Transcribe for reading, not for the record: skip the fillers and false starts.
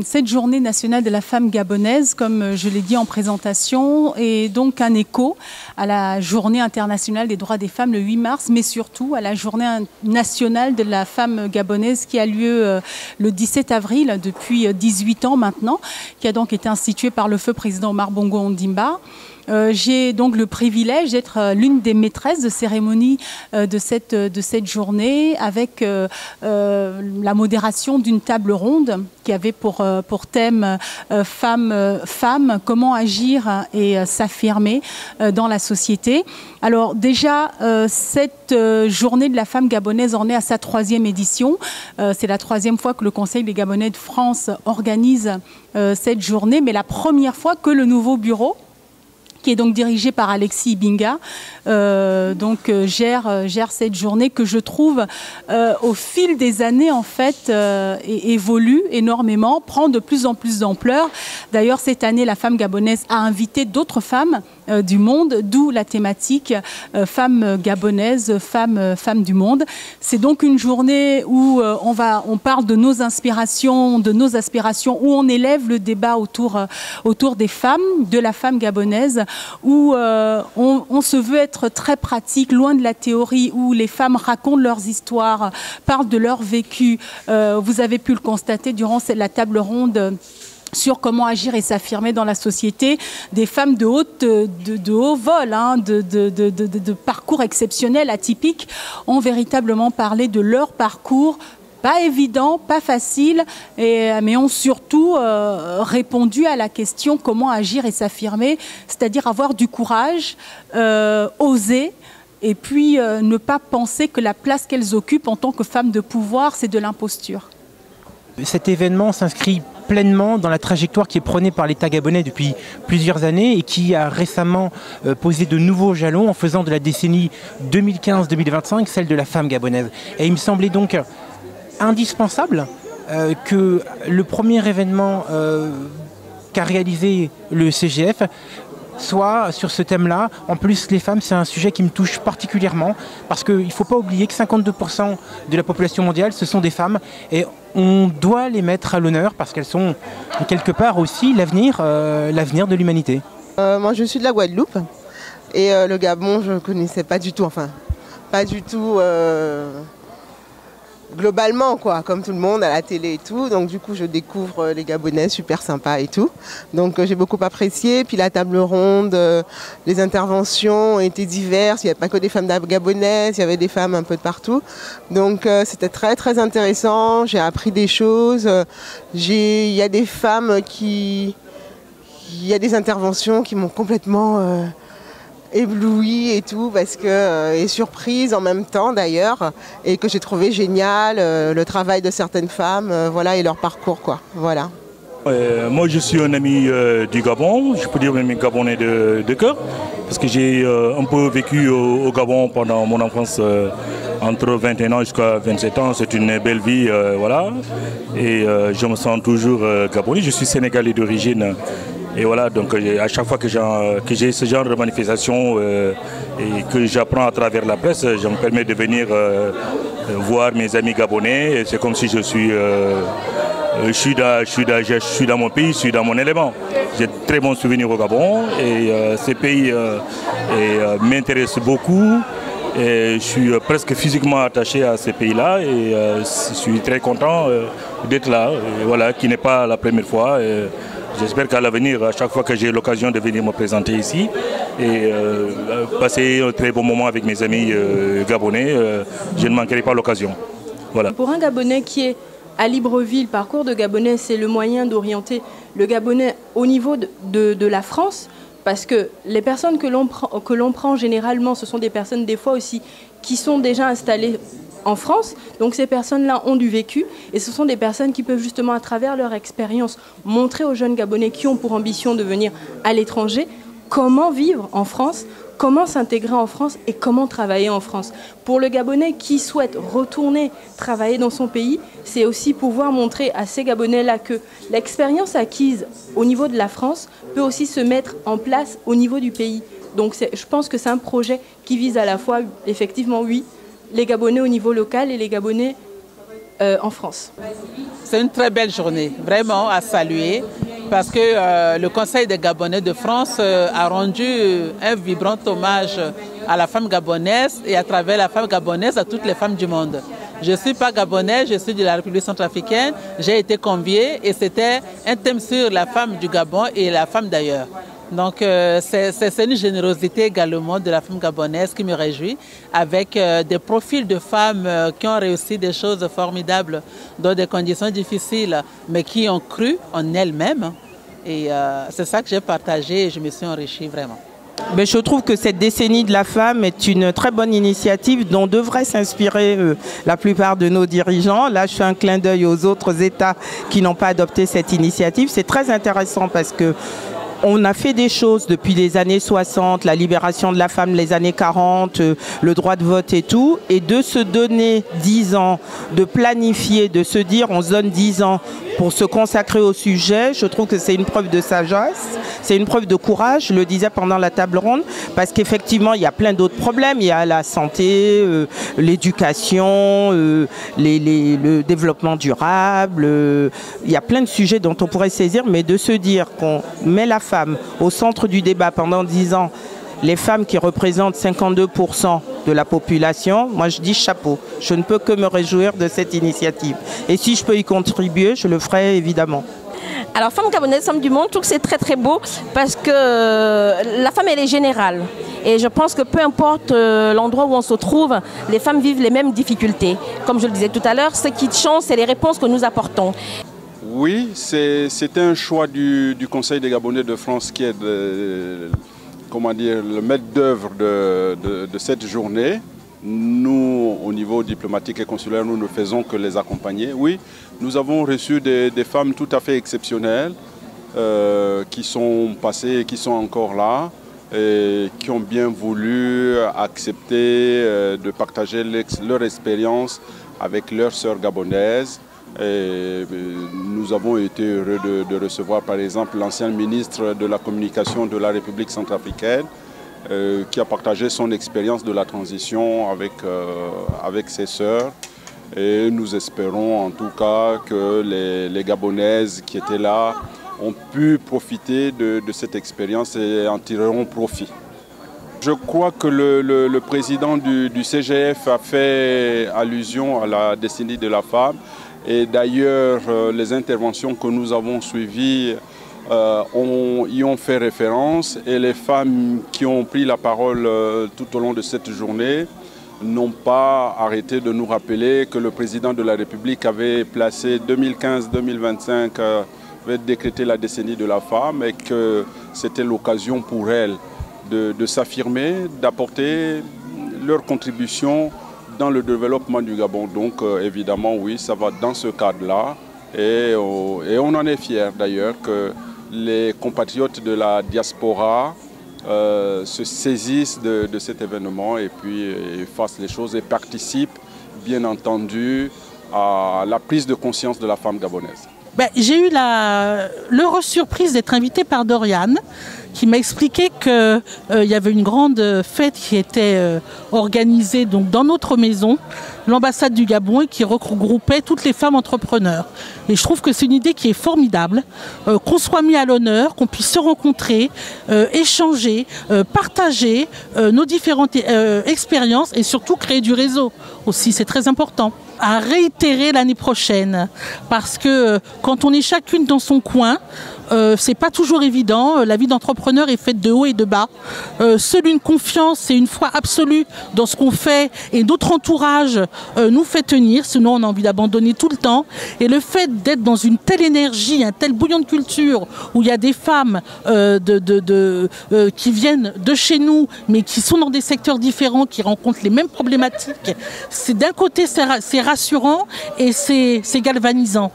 Cette journée nationale de la femme gabonaise, comme je l'ai dit en présentation, est donc un écho à la journée internationale des droits des femmes le 8 mars, mais surtout à la journée nationale de la femme gabonaise qui a lieu le 17 avril depuis 18 ans maintenant, qui a donc été instituée par le feu président Omar Bongo Ondimba. J'ai donc le privilège d'être l'une des maîtresses de cérémonie de cette journée avec la modération d'une table ronde qui avait pour thème femmes, comment agir et s'affirmer dans la société. Alors déjà, cette journée de la femme gabonaise en est à sa 3e édition. C'est la 3e fois que le Conseil des Gabonais de France organise cette journée, mais la première fois que le nouveau bureau, qui est donc dirigé par Alexis Ibinga, gère cette journée que je trouve au fil des années en fait évolue énormément, prend de plus en plus d'ampleur. D'ailleurs cette année la femme gabonaise a invité d'autres femmes du monde, d'où la thématique femmes gabonaises, femmes du monde. C'est donc une journée où on parle de nos inspirations, de nos aspirations, où on élève le débat autour des femmes, de la femme gabonaise, où on se veut être très pratique, loin de la théorie, où les femmes racontent leurs histoires, parlent de leur vécu. Vous avez pu le constater durant la table ronde sur comment agir et s'affirmer dans la société, des femmes de haut vol, hein, de parcours exceptionnels, atypiques, ont véritablement parlé de leur parcours, pas évident, pas facile, mais ont surtout répondu à la question comment agir et s'affirmer, c'est-à-dire avoir du courage, oser, et puis ne pas penser que la place qu'elles occupent en tant que femmes de pouvoir, c'est de l'imposture. Cet événement s'inscrit pleinement dans la trajectoire qui est prônée par l'État gabonais depuis plusieurs années et qui a récemment posé de nouveaux jalons en faisant de la décennie 2015-2025 celle de la femme gabonaise. Et il me semblait donc indispensable que le premier événement qu'a réalisé le CGF soit sur ce thème-là. En plus, les femmes, c'est un sujet qui me touche particulièrement parce qu'il ne faut pas oublier que 52% de la population mondiale, ce sont des femmes et on doit les mettre à l'honneur parce qu'elles sont quelque part aussi l'avenir de l'humanité. Moi, je suis de la Guadeloupe et le Gabon, je ne connaissais pas du tout, enfin, pas du tout globalement, quoi, comme tout le monde à la télé et tout. Donc du coup, je découvre les Gabonais super sympas et tout. Donc j'ai beaucoup apprécié. Puis la table ronde, les interventions ont été diverses. Il n'y avait pas que des femmes gabonaises, il y avait des femmes un peu de partout. Donc c'était très très intéressant. J'ai appris des choses. Il y a des femmes il y a des interventions qui m'ont complètement éblouie et tout, parce que et surprise en même temps d'ailleurs, et que j'ai trouvé génial le travail de certaines femmes, voilà, et leur parcours, quoi. Voilà. Moi je suis un ami du Gabon, je peux dire même Gabonais de cœur, parce que j'ai un peu vécu au Gabon pendant mon enfance, entre 21 ans jusqu'à 27 ans. C'est une belle vie, voilà, et je me sens toujours gabonais. Je suis sénégalais d'origine. Et voilà, donc à chaque fois que j'ai ce genre de manifestation et que j'apprends à travers la presse, je me permets de venir voir mes amis gabonais. C'est comme si je suis dans mon pays, je suis dans mon élément. J'ai de très bons souvenirs au Gabon et ces pays m'intéressent beaucoup. Et je suis presque physiquement attaché à ces pays-là et je suis très content d'être là, et voilà, qui n'est pas la première fois. J'espère qu'à l'avenir, à chaque fois que j'ai l'occasion de venir me présenter ici et passer un très bon moment avec mes amis gabonais, je ne manquerai pas l'occasion. Voilà. Pour un Gabonais qui est à Libreville, Parcours de Gabonais, c'est le moyen d'orienter le Gabonais au niveau de la France, parce que les personnes que l'on prend généralement, ce sont des personnes des fois aussi qui sont déjà installées en France. Donc ces personnes-là ont du vécu et ce sont des personnes qui peuvent justement à travers leur expérience montrer aux jeunes Gabonais qui ont pour ambition de venir à l'étranger comment vivre en France, comment s'intégrer en France et comment travailler en France. Pour le Gabonais qui souhaite retourner travailler dans son pays, c'est aussi pouvoir montrer à ces Gabonais-là que l'expérience acquise au niveau de la France peut aussi se mettre en place au niveau du pays. Donc je pense que c'est un projet qui vise à la fois, effectivement, oui, les Gabonais au niveau local et les Gabonais en France. C'est une très belle journée, vraiment à saluer, parce que le Conseil des Gabonais de France a rendu un vibrant hommage à la femme gabonaise et à travers la femme gabonaise à toutes les femmes du monde. Je ne suis pas gabonaise, je suis de la République centrafricaine, j'ai été conviée et c'était un thème sur la femme du Gabon et la femme d'ailleurs. Donc c'est une générosité également de la femme gabonaise qui me réjouit, avec des profils de femmes qui ont réussi des choses formidables dans des conditions difficiles, mais qui ont cru en elles-mêmes. Et c'est ça que j'ai partagé et je me suis enrichie vraiment. Mais je trouve que cette décennie de la femme est une très bonne initiative dont devraient s'inspirer la plupart de nos dirigeants. Là, je fais un clin d'œil aux autres États qui n'ont pas adopté cette initiative. C'est très intéressant parce que on a fait des choses depuis les années 60, la libération de la femme, les années 40, le droit de vote et tout. Et de se donner 10 ans, de planifier, de se dire on se donne 10 ans pour se consacrer au sujet, je trouve que c'est une preuve de sagesse, c'est une preuve de courage, je le disais pendant la table ronde, parce qu'effectivement, il y a plein d'autres problèmes. Il y a la santé, l'éducation, le développement durable. Il y a plein de sujets dont on pourrait saisir, mais de se dire qu'on met la femme au centre du débat pendant 10 ans, les femmes qui représentent 52% de la population, moi je dis chapeau. Je ne peux que me réjouir de cette initiative. Et si je peux y contribuer, je le ferai évidemment. Alors, Femmes Gabonaises, Femmes du Monde, je trouve que c'est très très beau parce que la femme, elle est générale. Et je pense que peu importe l'endroit où on se trouve, les femmes vivent les mêmes difficultés. Comme je le disais tout à l'heure, ce qui change, c'est les réponses que nous apportons. Oui, c'était un choix du Conseil des Gabonais de France qui est le maître d'œuvre de cette journée. Nous, au niveau diplomatique et consulaire, nous ne faisons que les accompagner. Oui, nous avons reçu des femmes tout à fait exceptionnelles qui sont passées et qui sont encore là et qui ont bien voulu accepter de partager leur expérience avec leurs sœurs gabonaises. Et nous avons été heureux de recevoir par exemple l'ancien ministre de la communication de la République centrafricaine qui a partagé son expérience de la transition avec ses sœurs. Et nous espérons en tout cas que les Gabonaises qui étaient là ont pu profiter de cette expérience et en tireront profit. Je crois que le président du CGF a fait allusion à la décennie de la femme. Et d'ailleurs, les interventions que nous avons suivies y ont fait référence. Et les femmes qui ont pris la parole tout au long de cette journée n'ont pas arrêté de nous rappeler que le président de la République avait placé 2015-2025, avait décrété la décennie de la femme et que c'était l'occasion pour elles de s'affirmer, d'apporter leur contribution dans le développement du Gabon. Donc évidemment, oui, ça va dans ce cadre-là. Et on en est fiers d'ailleurs que les compatriotes de la diaspora se saisissent de cet événement et puis fassent les choses et participent, bien entendu, à la prise de conscience de la femme gabonaise. J'ai eu l'heureuse surprise d'être invitée par Doriane, qui m'a expliqué qu'il y avait une grande fête qui était organisée donc, dans notre maison, l'ambassade du Gabon, et qui regroupait toutes les femmes entrepreneurs. Et je trouve que c'est une idée qui est formidable, qu'on soit mis à l'honneur, qu'on puisse se rencontrer, échanger, partager nos différentes expériences et surtout créer du réseau aussi, c'est très important. À réitérer l'année prochaine, parce que quand on est chacune dans son coin, c'est pas toujours évident. La vie d'entrepreneur est faite de haut et de bas. Seule une confiance et une foi absolue dans ce qu'on fait et notre entourage nous fait tenir, sinon on a envie d'abandonner tout le temps. Et le fait d'être dans une telle énergie, un tel bouillon de culture, où il y a des femmes qui viennent de chez nous, mais qui sont dans des secteurs différents, qui rencontrent les mêmes problématiques, c'est d'un côté c'est rassurant et c'est galvanisant.